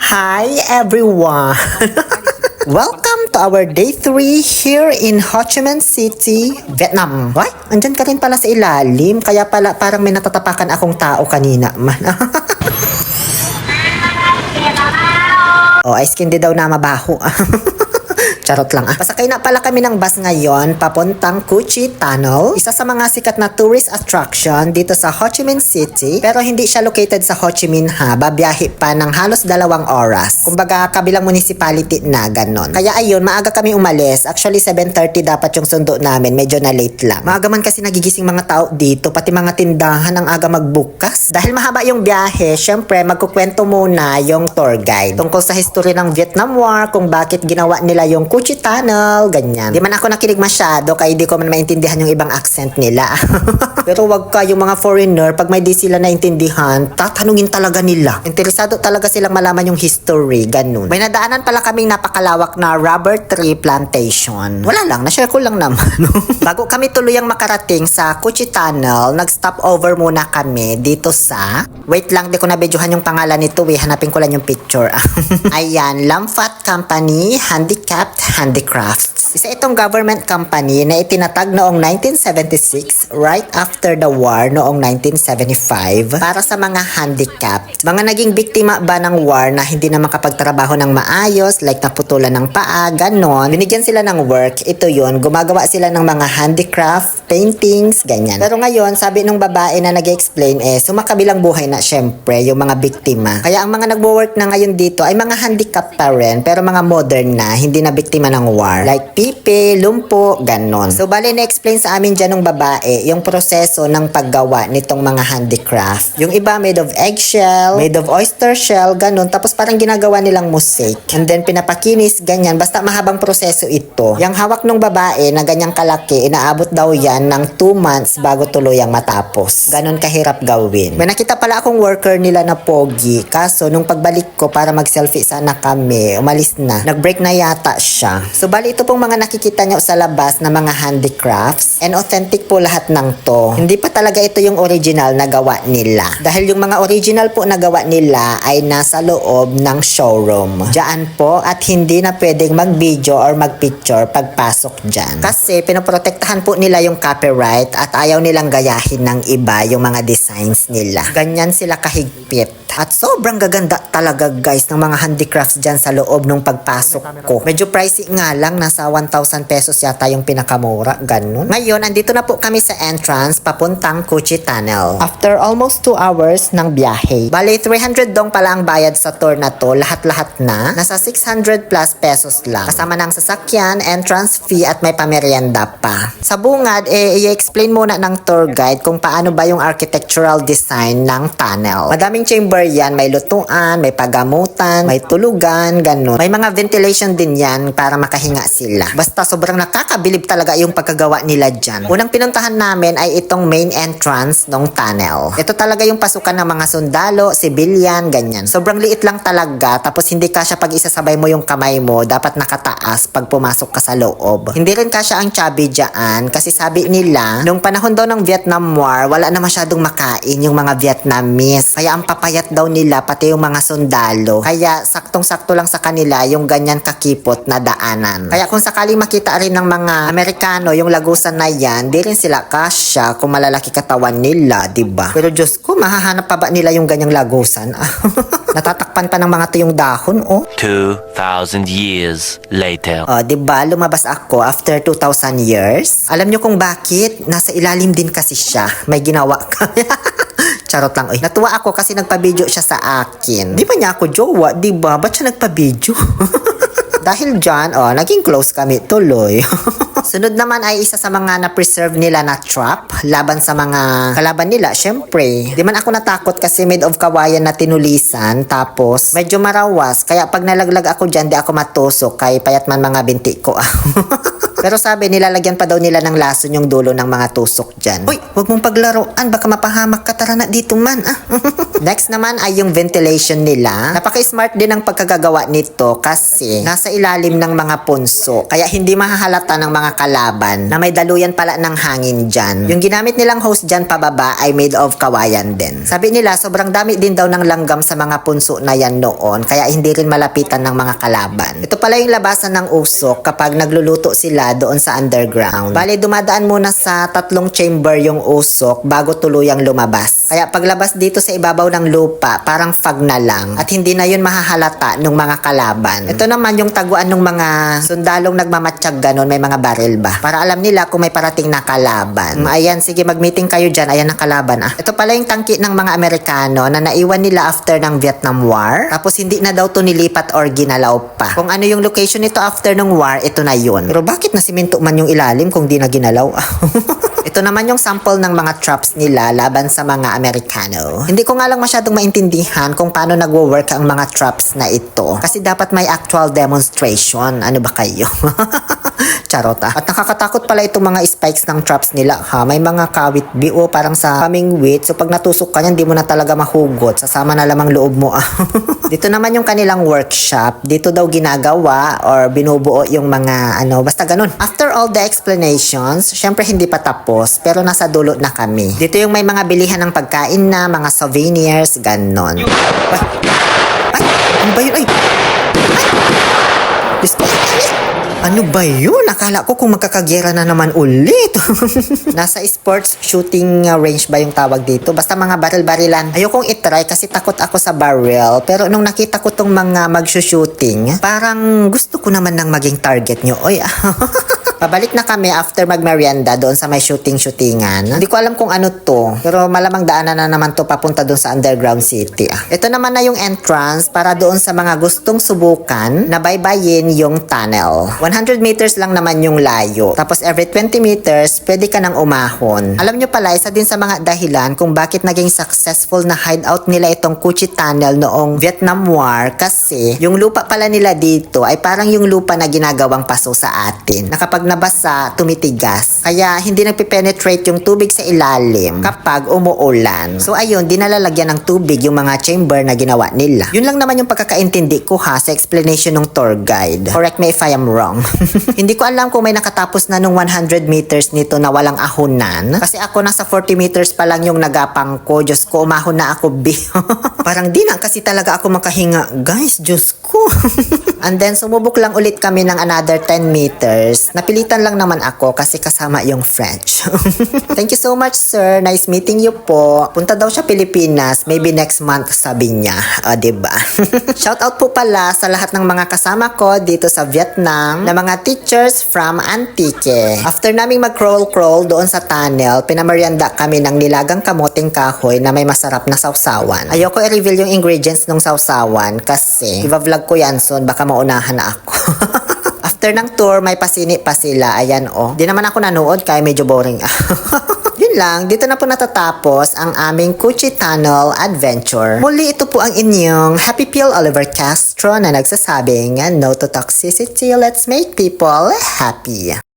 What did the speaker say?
Hi everyone! Welcome to our day 3 here in Ho Chi Minh City, Vietnam. Why? Andyan ka rin pala sa ilalim, kaya pala parang may natatapakan akong tao kanina man. Ice candy daw na mabaho. Charot lang. Pasakay na pala kami ng bus ngayon papuntang Cu Chi Tunnel. Isa sa mga sikat na tourist attraction dito sa Ho Chi Minh City. Pero hindi siya located sa Ho Chi Minh ha. Babiyahe pa ng halos 2 oras. Kumbaga kabilang municipality na ganon. Kaya ayun, maaga kami umalis. Actually 7:30 dapat yung sundo namin. Medyo na late lang. Maaga man kasi nagigising mga tao dito. Pati mga tindahan ang aga magbukas. Dahil mahaba yung biyahe, syempre magkukwento muna yung tour guide. Tungkol sa history ng Vietnam War, kung bakit ginawa nila yung Cu Chi Tunnel, ganyan. Di man ako nakinig masyado kaya di ko man maintindihan yung ibang accent nila. Pero wag ka yung mga foreigner, pag may di sila naintindihan, tatanungin talaga nila. Interesado talaga silang malaman yung history, ganun. May nadaanan pala kaming napakalawak na rubber tree plantation. Wala lang, na-share ko lang naman. Bago kami tuluyang makarating sa Cu Chi Tunnel, nag-stop over muna kami dito sa... Wait lang, di ko na-videohan yung pangalan nito hanapin ko lang yung picture. Ayan, Lam Phat Company Handicapped Handicrafts. Isa itong government company na itinatag noong 1976 right after the war noong 1975 para sa mga handicapped. Mga naging biktima ba ng war na hindi na makapagtrabaho ng maayos, like naputulan ng paa, ganon. Binigyan sila ng work, ito yun, gumagawa sila ng mga handicraft, paintings, ganyan. Pero ngayon, sabi nung babae na nag-explain sumakabilang buhay na syempre yung mga biktima. Kaya ang mga nagwo-work na ngayon dito ay mga handicapped pa rin, pero mga modern na, hindi na biktima ng war. Like pipi, lumpo, ganon. So, bali na-explain sa amin dyan ng babae yung proseso ng paggawa nitong mga handicraft. Yung iba made of eggshell, made of oyster shell, ganon. Tapos parang ginagawa nilang mosaic. And then pinapakinis, ganyan. Basta mahabang proseso ito. Yung hawak ng babae na ganyang kalaki, inaabot daw yan ng 2 months bago tuluyang matapos. Ganon kahirap gawin. May nakita pala akong worker nila na pogi. Kaso, nung pagbalik ko para mag-selfie sana kami, umalis na. Nag-break na yata siya. So, bali ito pong mga nakikita nyo sa labas na mga handicrafts. And authentic po lahat ng to. Hindi pa talaga ito yung original na gawa nila. Dahil yung mga original po na gawa nila ay nasa loob ng showroom. Diyan po at hindi na pwedeng mag-video or mag-picture pagpasok dyan. Kasi pinoprotektahan po nila yung copyright at ayaw nilang gayahin ng iba yung mga designs nila. Ganyan sila kahigpit. At sobrang gaganda talaga guys ng mga handicrafts dyan sa loob nung pagpasok ko. Medyo pricey nga lang, nasa 1,000 pesos yata yung pinakamura, ganun. Ngayon, andito na po kami sa entrance papuntang Cu Chi Tunnel. After almost 2 hours ng biyahe. Bale, 300 dong pala ang bayad sa tour na to, lahat-lahat na. Nasa 600 plus pesos lang. Kasama ng sasakyan, entrance fee at may pamerienda pa. Sa bungad, i-explain muna ng tour guide kung paano ba yung architectural design ng tunnel. Madaming chamber yan, may lutuan, may pagamutan, may tulugan, ganun. May mga ventilation din yan para makahinga sila. Basta sobrang nakakabilib talaga yung pagkagawa nila dyan. Unang pinuntahan namin ay itong main entrance ng tunnel. Ito talaga yung pasukan ng mga sundalo, civilian, ganyan. Sobrang liit lang talaga, tapos hindi kasya pag isasabay mo yung kamay mo, dapat nakataas pag pumasok ka sa loob. Hindi rin kasya ang chubby dyan, kasi sabi nila, nung panahon daw ng Vietnam War, wala na masyadong makain yung mga Vietnamese. Kaya ang papayat daw nila, pati yung mga sundalo. Kaya saktong-sakto lang sa kanila yung ganyan kakipot na daanan. Kaya kung sakaling makita rin ng mga Amerikano yung lagusan na yan, di rin sila kasya kung malalaki katawan nila, diba? Pero Diyos ko, mahahanap pa ba nila yung ganyang lagusan? Natatakpan pa ng mga to yung dahon, 2,000 years later. Diba? Lumabas ako after 2,000 years. Alam nyo kung bakit? Nasa ilalim din kasi siya. May ginawa ka. Charot lang. Natuwa ako kasi nagpa-video siya sa akin. Di ba niya ako jowa? Di ba? Ba't siya nagpa-video? Dahil dyan, naging close kami tuloy. Sunod naman ay isa sa mga na-preserve nila na trap laban sa mga kalaban nila. Syempre, di man ako natakot kasi made of kawayan na tinulisan. Tapos, medyo marawas. Kaya pag nalaglag ako dyan, di ako matusok. Kaya payat man mga binti ko. Pero sabi, nilalagyan pa daw nila ng lason yung dulo ng mga tusok dyan. Uy, wag mong paglaruan, baka mapahamak ka, tara na dito man. Next naman ay yung ventilation nila. Napaka-smart din ang pagkagagawa nito kasi nasa ilalim ng mga punso. Kaya hindi mahahalata ng mga kalaban na may daluyan pala ng hangin dyan. Yung ginamit nilang hose dyan pababa ay made of kawayan din. Sabi nila, sobrang dami din daw ng langgam sa mga punso na yan noon, kaya hindi rin malapitan ng mga kalaban. Ito pala yung labasan ng usok kapag nagluluto sila doon sa underground. Bale, dumadaan muna sa 3 chamber yung usok bago tuluyang lumabas. Kaya paglabas dito sa ibabaw ng lupa, parang fog na lang at hindi na yun mahahalata ng mga kalaban. Ito naman yung taguan ng mga sundalong nagmamatsyag ganon, may mga baril ba? Para alam nila kung may parating na kalaban. Ayan, sige, mag-meeting kayo dyan. Ayan ang kalaban. Ito pala yung tangki ng mga Amerikano na naiwan nila after ng Vietnam War. Tapos hindi na daw to nilipat or ginalaw pa. Kung ano yung location nito after ng war, ito na yun. Pero bakit nasiminto man yung ilalim kung di na ginalaw? Ito naman yung sample ng mga traps nila laban sa mga Amerikano. Hindi ko nga lang masyadong maintindihan kung paano nagwo-work ang mga traps na ito. Kasi dapat may actual demonstration. Ano ba kayo? Charot ah. At nakakatakot pala itong mga spikes ng traps nila ha. May mga kawit bio parang sa coming weight. So pag natusok ka niyan, di mo na talaga mahugot. Sasama na lamang loob mo ah. Dito naman yung kanilang workshop. Dito daw ginagawa or binubuo yung mga ano, basta ganun. After all the explanations, syempre hindi pa tapos, pero nasa dulo na kami. Dito yung may mga bilihan ng pagkain na, mga souvenirs, ganon. Ay, ano ba yun? Ay! Diyos ko. Ano ba yun? Akala ko kung magkakagyera na naman ulit. Nasa sports shooting range ba yung tawag dito? Basta mga baril-barilan. Ayokong itry kasi takot ako sa barrel. Pero nung nakita ko tong mga mag-shooting, parang gusto ko naman ng maging target nyo. Oy, pabalik na kami after magmerienda doon sa may shooting-shootingan. Hindi ko alam kung ano to. Pero malamang daanan na naman to papunta doon sa underground city. Ito naman na yung entrance para doon sa mga gustong subukan na baybayin yung tunnel. 100 meters lang naman yung layo. Tapos every 20 meters, pwede ka nang umahon. Alam nyo pala, isa din sa mga dahilan kung bakit naging successful na hideout nila itong Cu Chi Tunnel noong Vietnam War kasi yung lupa pala nila dito ay parang yung lupa na ginagawang paso sa atin. Na kapag nabasa, tumitigas. Kaya hindi nagpipenetrate yung tubig sa ilalim kapag umuulan. So ayun, dinalalagyan ng tubig yung mga chamber na ginawa nila. Yun lang naman yung pagkakaintindi ko ha sa explanation ng tour guide. Correct me if I am wrong. Hindi ko alam kung may nakatapos na nung 100 meters nito na walang ahonan. Kasi ako nasa 40 meters pa lang yung nagapang ko. Diyos ko, umahon na ako, B. Parang di na kasi talaga ako makahinga. Guys, Diyos ko. And then, sumubok lang ulit kami ng another 10 meters. Napilitan lang naman ako kasi kasama yung French. Thank you so much, sir. Nice meeting you po. Punta daw siya Pilipinas. Maybe next month, sabi niya. O, diba? Shout out po pala sa lahat ng mga kasama ko dito sa Vietnam na mga teachers from Antique. After naming mag-crawl-crawl doon sa tunnel, pinamerienda kami ng nilagang kamoting kahoy na may masarap na sausawan. Ayoko i-reveal yung ingredients ng sausawan kasi i-vlog ko yan soon, baka maunahan na ako. After ng tour, may pasini pa sila. Ayan oh. Di naman ako nanood kaya medyo boring. Yun lang, dito na po natatapos ang aming Cu Chi Tunnel adventure. Muli ito po ang inyong Happy Pill Oliver Castro na nagsasabing no to toxicity, let's make people happy.